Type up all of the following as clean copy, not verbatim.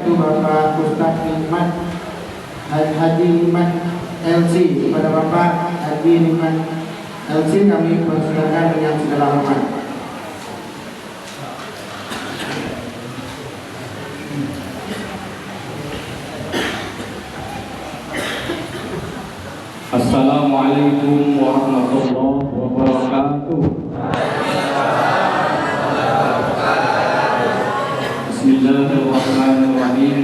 yaitu Bapak Ustaz Haji Iman LC. Kepada Bapak Haji Iman LC kami persilakan dengan segala hormat. Assalamualaikum warahmatullahi wabarakatuh. Bismillahirrahmanirrahim.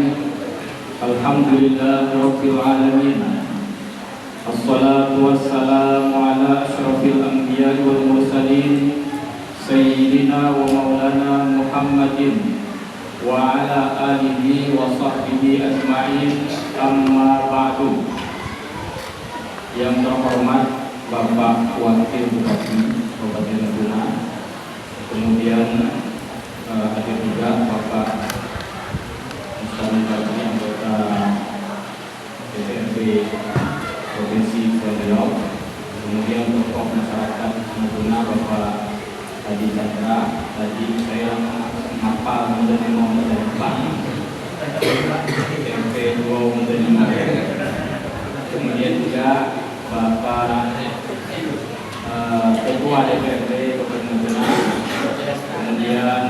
Alhamdulillahirabbil alamin. Assalatu wassalamu ala asyrafil anbiya'i wal mursalin sayyidina wa maulana Muhammadin wa ala alihi wa sahbihi ajma'in. Amma ba'du. Yang terhormat Bapak Wakil Bupati Kabupaten Natuna, kemudian hadir juga Bapak Mustami anggota DPRD Provinsi Riau, kemudian tokoh masyarakat Natuna Bapak Haji Chandra. Tadi saya ngapal menjadi nomor Pak MP 2 menjadi kemudian juga Bapak Ketua DPRD Kabupaten Natuna, kemudian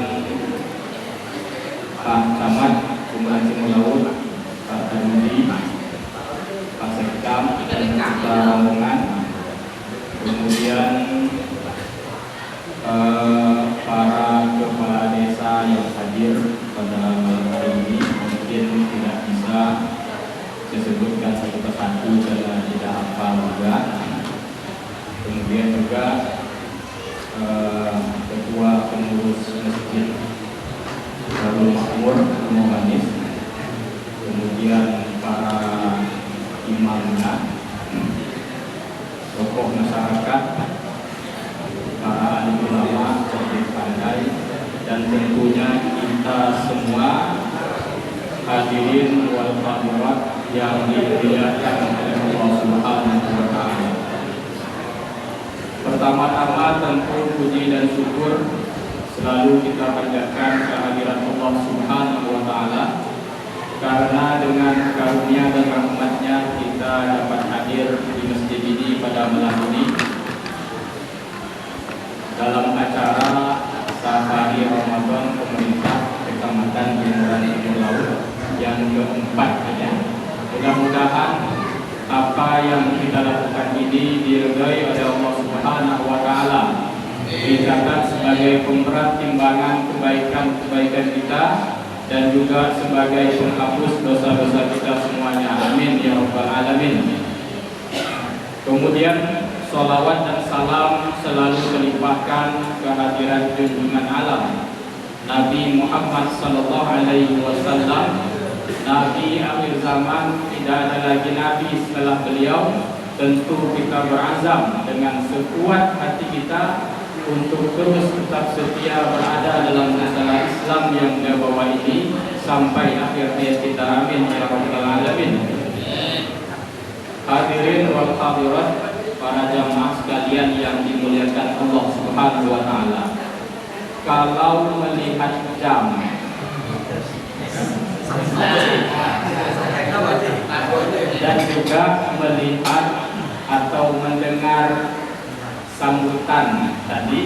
Pak Camat Bumrah Laut, Pak Tanudi, Pak Sekam dan Pak Rombongan, kemudian para kepala desa yang hadir pada malam hari ini. Mungkin tidak bisa saya sebutkan satu persatu karena tidak hafal juga. Kemudian juga ketua pengurus masjid Darul Makmur Muhammad, kemudian para imamnya, tokoh masyarakat, para alim ulama, cerdik pandai, dan tentunya kita semua hadirin wal hadirat yang dimuliakan oleh Allah Subhanahu wa Ta'ala. Pertama-tama tentu puji dan syukur selalu kita panjatkan kehadiran Allah Subhanahu wa Ta'ala, karena dengan karunia dan rahmatnya kita dapat hadir di masjid ini pada malam ini dalam acara Safari Ramadan pemerintah Kecamatan Jemuran Timur Laut yang keempat ya. Mudah-mudahan apa yang kita lakukan ini diridhai oleh Allah Subhanahu wa Ta'ala, dicatat sebagai pemberat timbangan kebaikan-kebaikan kita dan juga sebagai penghapus dosa-dosa kita semuanya. Amin ya rabbal alamin. Kemudian sholawat dan salam selalu terlimpahkan kehadiran junjungan alam Nabi Muhammad sallallahu alaihi wasallam, Nabi akhir zaman. Tidak ada lagi Nabi setelah beliau. Tentu kita berazam dengan sekuat hati kita untuk terus tetap setia berada dalam masalah Islam yang dia bawa ini sampai akhir hayat kita. Amin ya rabbal alamin. Hadirin wal hadirat, para jamaah sekalian yang dimuliakan Allah Subhanahu wa Ta'ala, kalau melihat jam dan juga melihat atau mendengar sambutan tadi,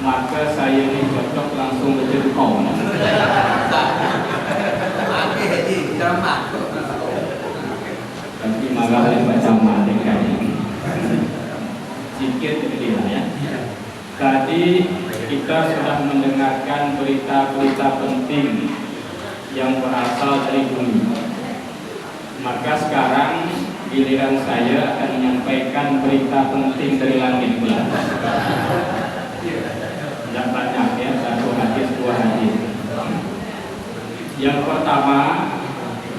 maka saya ini cocok langsung berjengkol. Tapi malah baca matikan sedikit lah ya. Tadi kita sudah mendengarkan berita-berita penting yang berasal dari bumi. Maka sekarang giliran saya akan menyampaikan berita penting dari langit pula. Tidak banyak ya, satu hadis, dua hadis. Yang pertama,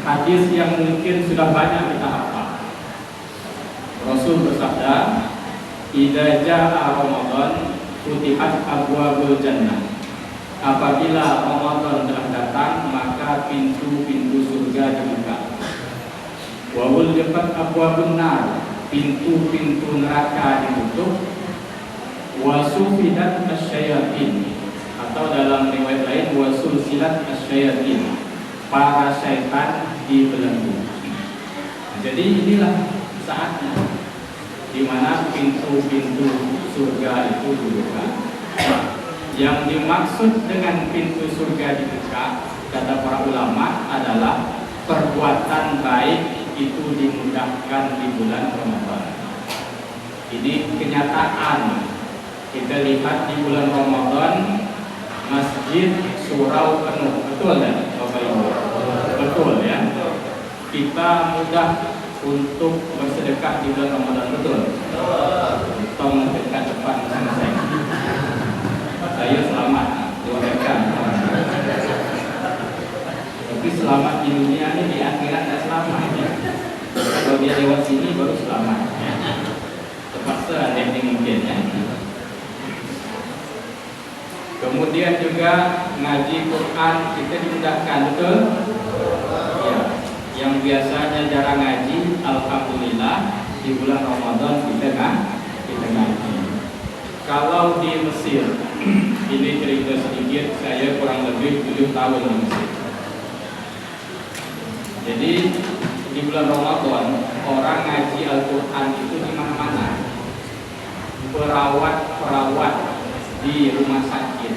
hadis yang mungkin sudah banyak kita hafal. Rasul bersabda, "Idza jaa Ramadan futihat abwabul jannah." Apabila Ramadan telah datang, maka pintu-pintu surga dibuka. Wa ghulqat abwabun nar, pintu-pintu neraka ditutup. Wa sufidat asyayatin, atau dalam riwayat lain wa sulsilat asyayatin, para setan dibelenggu. Jadi inilah saatnya di mana pintu-pintu surga itu dibuka. Yang dimaksud dengan pintu surga dibuka, kata para ulama, adalah perbuatan baik itu dimudahkan di bulan Ramadan. Ini kenyataan. Kita lihat di bulan Ramadan masjid surau penuh, betul ya Bapak Ibu? Betul ya. Kita mudah untuk bersedekah di bulan Ramadan, betul? Tolong dekat depan sama saya selamat doakan. Tapi selamat di dunia ini, di akhirat tidak selamat ya. Kalau dia lewat sini baru selamat ya. Terpaksa ada yang mungkin ya. Kemudian juga ngaji Quran kita dimudahkan, betul? Ya. Yang biasanya jarang ngaji, alhamdulillah di bulan Ramadan kita ngaji. Kalau di Mesir, ini cerita sedikit, saya kurang lebih 7 tahun di Mesir. Jadi di bulan Ramadan orang ngaji Al-Quran itu di mana-mana. Perawat di rumah sakit,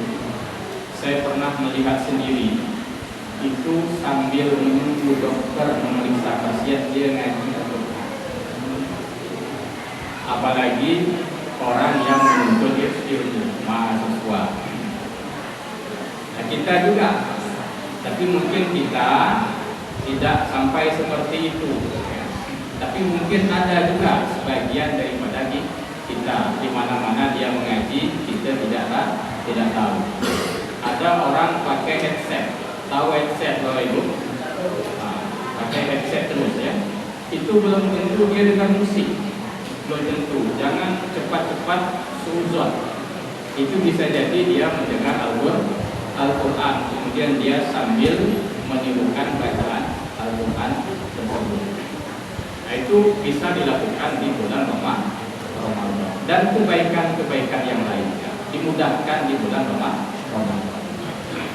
saya pernah melihat sendiri, itu sambil menunggu dokter memeriksa pasien dia ngaji Al-Quran. Apalagi orang yang menuntut ilmu, mahasiswa. Nah, kita juga, tapi mungkin kita tidak sampai seperti itu ya. Tapi mungkin ada juga sebagian daripada kita di mana-mana dia mengaji, kita tidak tahu. Ada orang pakai headset, tahu headset Bapak Ibu? Nah, pakai headset terus ya. Itu belum tentu dia dengar musik, belum tentu. Jangan cepat-cepat suzon. Itu bisa jadi dia mendengar Al-Quran, kemudian dia sambil menirukan bacaan Al-Quran tersebut. Nah, itu bisa dilakukan di bulan Ramadan. Dan kebaikan-kebaikan yang lainnya dimudahkan di bulan Ramadan.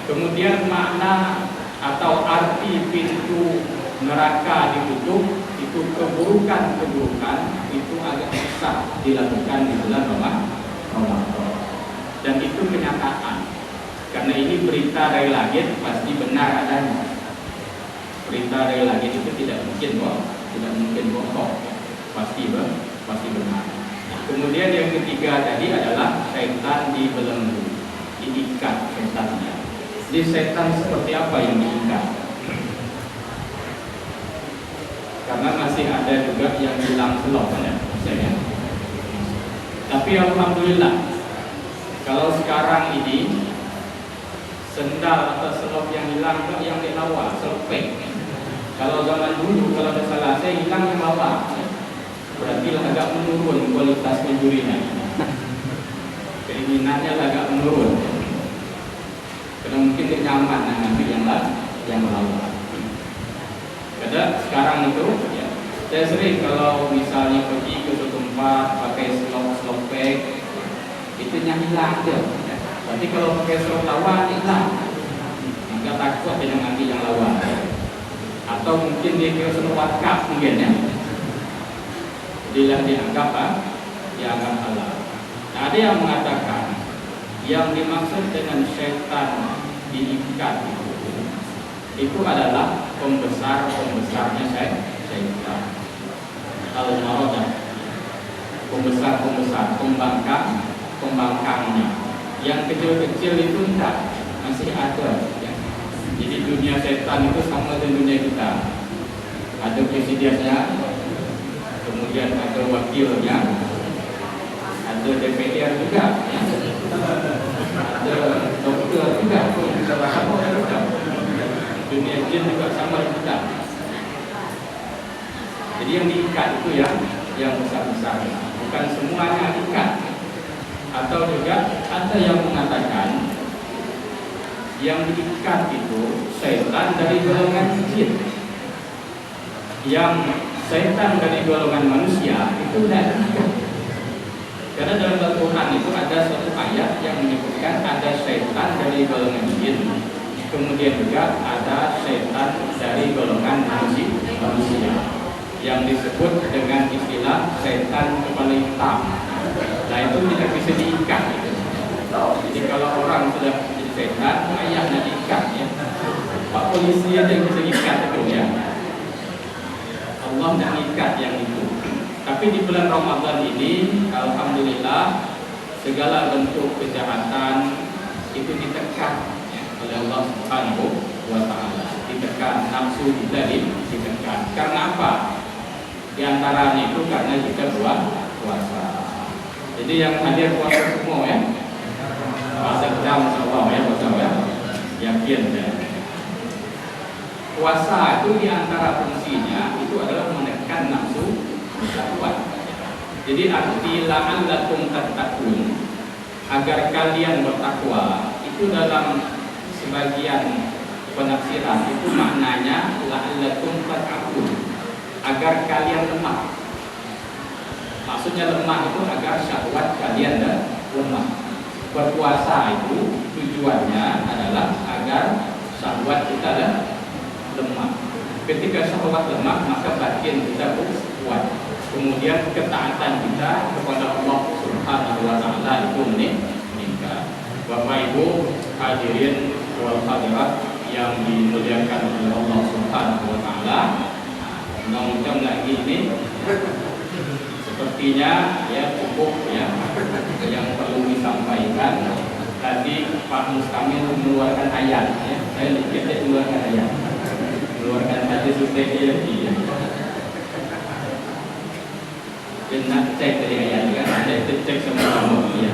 Kemudian makna atau arti pintu neraka ditutup, itu keburukan-keburukan itu agak susah dilakukan di bulan Ramadan. Dan itu kenyataan. Karena ini berita dari langit pasti benar adanya. Berita dari langit itu tidak mungkin bohong, pasti benar. Kemudian yang ketiga tadi adalah setan dibelenggu, diikat setannya. Di setan seperti apa yang diikat? Karena masih ada juga yang hilang selop ya, saya. Tapi alhamdulillah, kalau sekarang ini sendal atau selop yang hilang itu yang dilawan, selepek. Kalau zaman dulu kalau ada salah saya hilang yang lawan, berarti agak menurun kualitas pencurinya. Keinginannya agak menurun. Karena mungkin nyaman ngambil yang lawan. Karena sekarang itu ya, saya sering kalau misalnya pergi ke suatu tempat pakai selopek itu hilang aja. Tapi kalau pakai selop lawan hilang, maka takut dia ngambil yang lawan. Atau mungkin dia kira selop kap mungkin ya. Jadilah dianggap halal. Nah, ada yang mengatakan yang dimaksud dengan setan diikat itu adalah pembesarnya setan. Al-Maradah, pembesar, pembangkangnya. Yang kecil-kecil itu enggak, masih ada ya. Jadi dunia setan itu sama dengan dunia kita. Ada presidennya, kemudian ada wakilnya, ada DPR juga ya. Ada dokter juga, dunia jin juga sama juga. Jadi yang diikat itu ya, yang besar-besar, bukan semuanya diikat. Atau juga ada yang mengatakan yang diikat itu setan dari golongan jin. Yang setan dari golongan manusia itu tidak diikat. Karena dalam Al-Quran itu ada suatu ayat yang menyebutkan ada setan dari golongan jin Kemudian juga ada setan dari golongan manusia yang disebut dengan istilah setan kepala hitam. Nah itu tidak bisa diikat gitu. Jadi kalau orang sudah jadi setan, ayahnya diikat ya. Pak polisi aja yang bisa ikat itu ya. Allah tidak ikat yang itu. Tapi di bulan Ramadan ini, alhamdulillah segala bentuk kejahatan itu ditekan ya, oleh Allah Subhanahu wa Ta'ala. Ditekan, nafsu kita ditekan. Karena apa? Di antaranya itu karena kita puasa. Jadi yang hadir puasa semua ya, puasa jam insyaAllah ya, puasa ya, yakin ya. Puasa itu di antara fungsinya itu adalah menekan nafsu syahwat. Jadi arti la'allakum tattaqun, agar kalian bertakwa, itu dalam sebagian penafsiran itu maknanya la'allakum tattaqun, agar kalian lemah. Maksudnya lemah itu agar syahwat kalian lemah. Berpuasa itu tujuannya adalah agar syahwat kita lemah. Ketika syahwat lemah, maka batin kita kuat. Kemudian ketaatan kita kepada Allah Subhanahu wa Ta'ala itu meningkat. Bapak Ibu hadirin wal hadirat yang dimuliakan oleh Allah Subhanahu wa Ta'ala, undang-undang lagi ini sepertinya ya cukup ya yang perlu disampaikan. Tadi Pak Mustamil mengeluarkan ayat ya. Saya sedikit mengeluarkan ayat. Mengeluarkan hadis Sufyan ya. Kena cek dari ayat kan. Ada cek semua ya.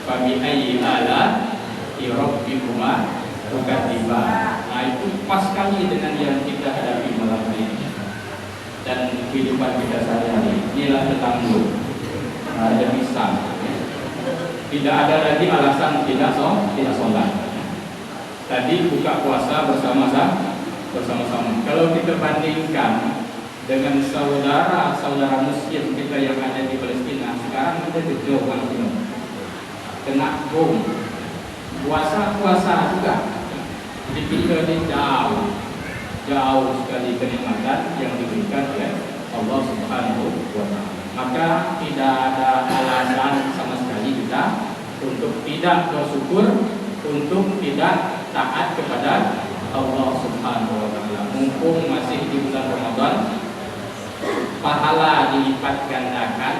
Fabi ayyi ala rabbikuma tukadziban. Nah itu pas sekali dengan yang kita hadapi malam ini dan kehidupan kita sehari-hari. Inilah tetangga, ada pisang. Tidak ada lagi alasan tidak sholat. Tadi buka puasa bersama-sama. Kalau kita bandingkan dengan saudara-saudara Muslim kita yang ada di Palestina, sekarang kita kejauhan kena bom. Puasa juga. Jadi kita ini jauh sekali kenikmatan yang diberikan oleh Allah Subhanahu wa Ta'ala. Maka tidak ada alasan sama sekali kita untuk tidak bersyukur, untuk tidak taat kepada Allah Subhanahu wa Ta'ala. Mumpung masih di bulan Ramadan, pahala dilipat gandakan,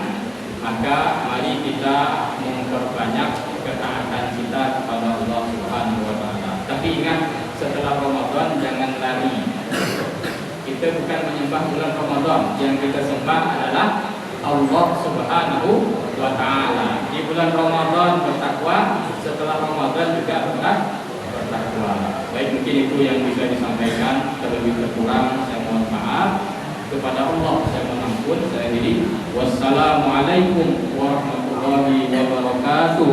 maka mari kita memperbanyak ketaatan kita kepada Allah Subhanahu wa Ta'ala. Tapi ingat, setelah Ramadan jangan lari. Kita bukan menyembah bulan Ramadan, yang kita sembah adalah Allah Subhanahu wa Ta'ala. Di bulan Ramadan bertakwa, setelah Ramadan juga bertakwa. Baik, mungkin itu yang bisa disampaikan. Terlebih kurang saya mohon maaf. Kepada Allah saya mohon ampun. Saya diri. Wassalamualaikum warahmatullahi wabarakatuh.